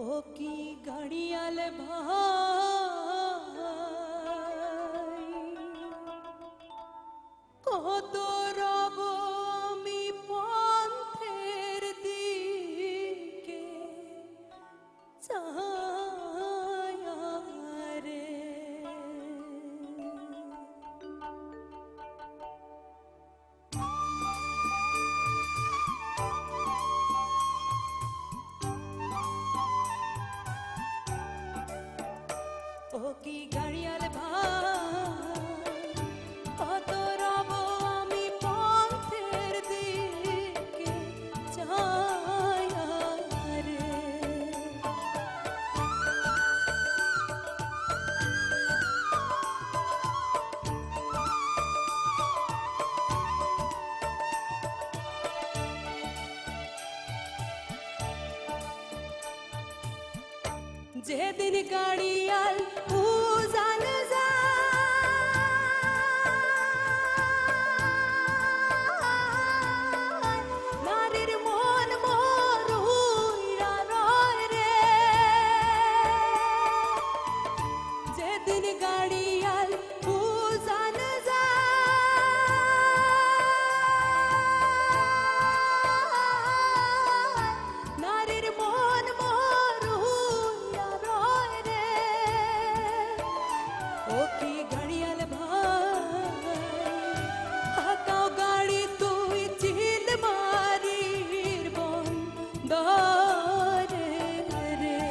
ও কি গাড়িয়াল ভাই কত রব আমি পন্থের দিকে চায়ারে ও কি গাড়িয়াল ভাই কত রব আমি পন্থের দিকে চায়ারে যেদিন গাড়িয়াল উজান যায় নারীর মন মরুইয়া রয় রে যেদিন গাড়িয়াল উজান যায় নারীর মন ও কি গাড়িয়াল ভাই হাকাও গাড়ি তুই চিল মারির বন্দরে রে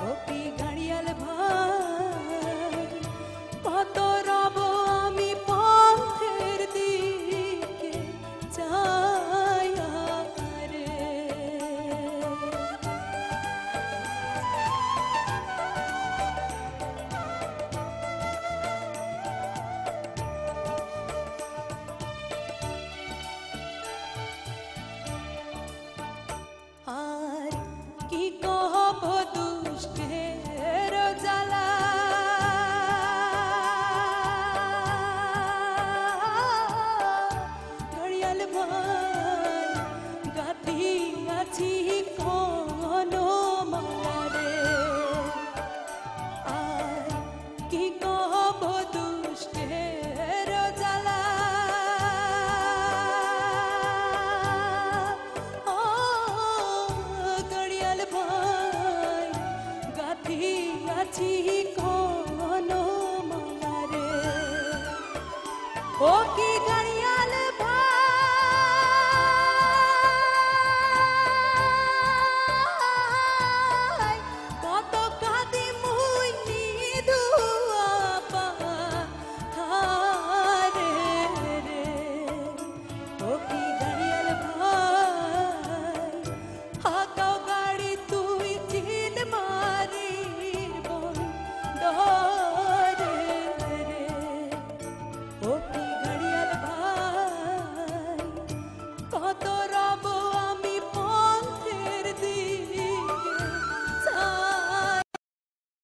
ও কি গাড়িয়াল ভাই কত রব আমি পথের দিকে চায়া রে আর কি কহব দুষ্টের জ্বালা গাড়িয়াল ভাই গাথি আছি